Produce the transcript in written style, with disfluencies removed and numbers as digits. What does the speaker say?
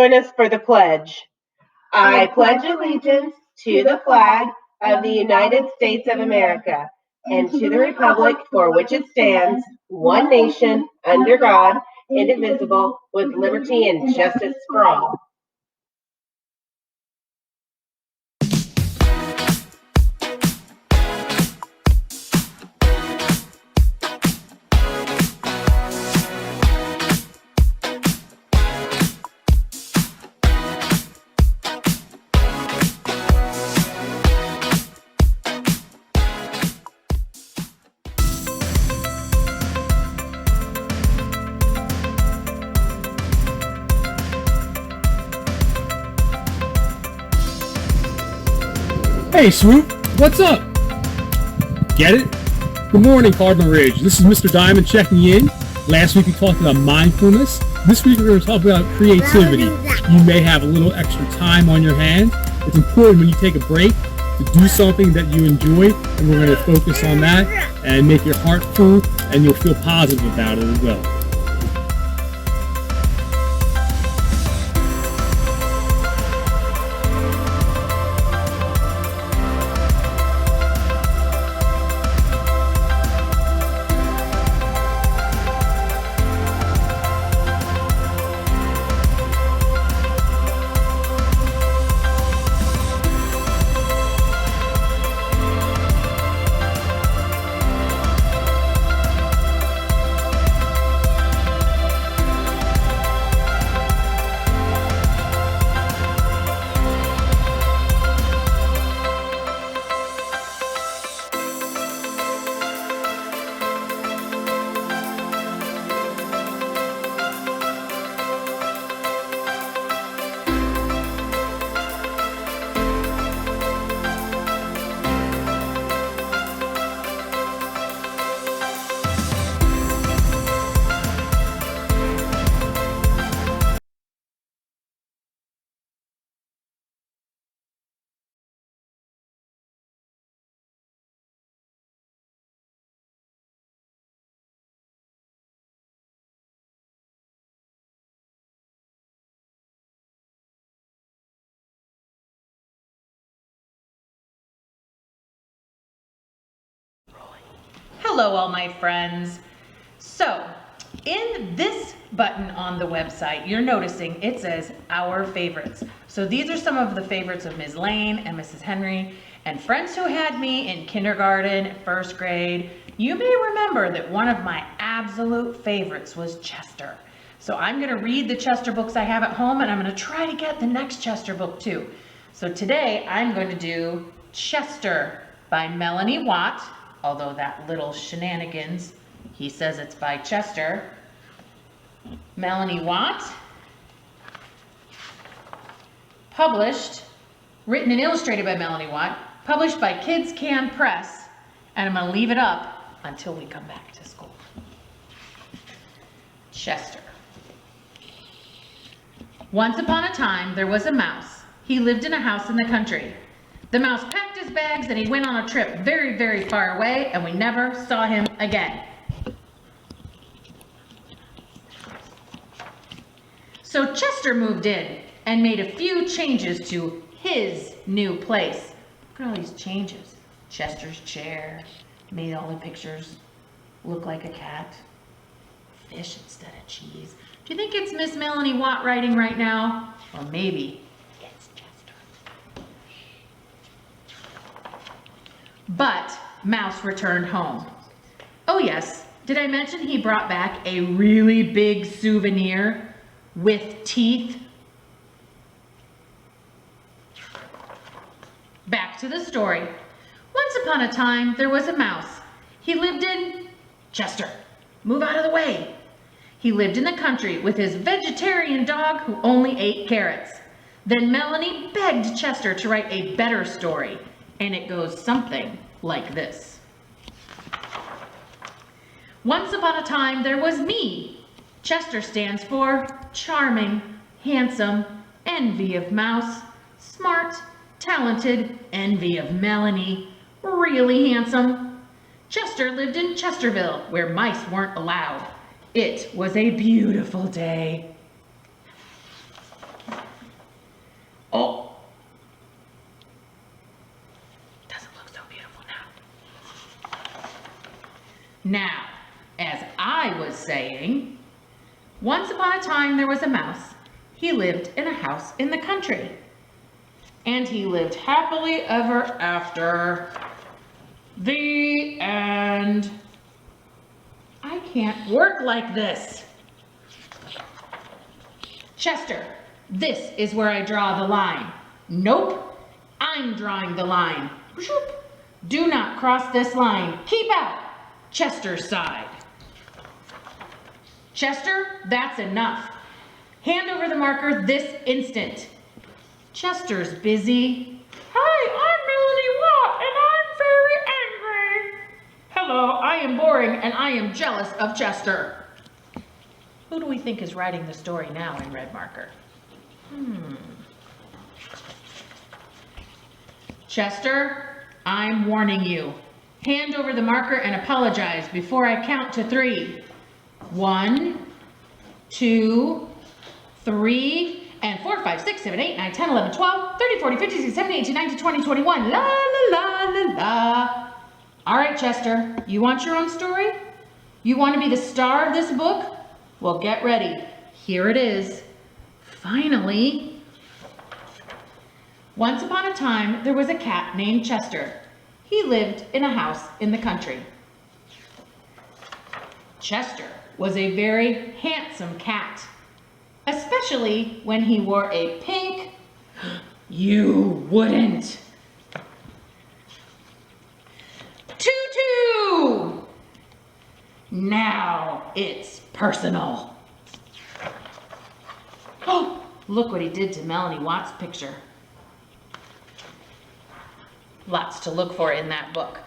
join us for the pledge. I pledge allegiance to the flag of the United States of America and to the republic for which it stands, one nation, under God, indivisible, with liberty and justice for all. Hey Swoop, what's up? Get it? Good morning, Cardinal Ridge. This is Mr. Diamond checking in. Last week we talked about mindfulness. This week we're going to talk about creativity. You may have a little extra time on your hand. It's important when you take a break to do something that you enjoy, and we're going to focus on that and make your heart full, and you'll feel positive about it as well. Hello all my friends. So in this button on the website, you're noticing it says our favorites. So these are some of the favorites of Ms. Lane and Mrs. Henry and friends who had me in kindergarten, first grade. You may remember that one of my absolute favorites was Chester. So I'm going to read the Chester books I have at home, and I'm going to try to get the next Chester book too. So today I'm going to do Chester by Melanie Watt. Although that little shenanigans, he says it's by Chester. Melanie Watt. Published, written and illustrated by Melanie Watt. Published by Kids Can Press. And I'm going to leave it up until we come back to school. Chester. Once upon a time, there was a mouse. He lived in a house in the country. The mouse packed his bags and he went on a trip very, very far away, and we never saw him again. So Chester moved in and made a few changes to his new place. Look at all these changes. Chester's chair made all the pictures look like a cat. Fish instead of cheese. Do you think it's Miss Melanie Watt writing right now? Or maybe it's Chester. But Mouse returned home. Oh yes, did I mention he brought back a really big souvenir with teeth? Back to the story. Once upon a time, there was a mouse. He lived in Chester. Move out of the way. He lived in the country with his vegetarian dog who only ate carrots. Then Melanie begged Chester to write a better story. And it goes something like this. Once upon a time, there was me. Chester stands for charming, handsome, envy of Mouse, smart, talented, envy of Melanie, really handsome. Chester lived in Chesterville, where mice weren't allowed. It was a beautiful day. Now, as I was saying, once upon a time there was a mouse. He lived in a house in the country. And he lived happily ever after. The end. I can't work like this. Chester, this is where I draw the line. Nope, I'm drawing the line. Do not cross this line. Keep out. Chester's side. Chester, that's enough. Hand over the marker this instant. Chester's busy. Hi, I'm Melanie Watt, and I'm very angry. Hello, I am boring, and I am jealous of Chester. Who do we think is writing the story now in red marker? Chester, I'm warning you. Hand over the marker and apologize before I count to 3. 1, 2, 3, and 4, 5, 6, 7, 8, 9, 10, 11, 12, 13, 14, 15, 16, 17, 18, 19, 20, 21. La, la, la, la, la. All right, Chester, you want your own story? You want to be the star of this book? Well, get ready. Here it is. Finally. Once upon a time, there was a cat named Chester. He lived in a house in the country. Chester was a very handsome cat, especially when he wore a pink, you wouldn't, tutu. Now it's personal. Oh, look what he did to Melanie Watt's picture. Lots to look for in that book.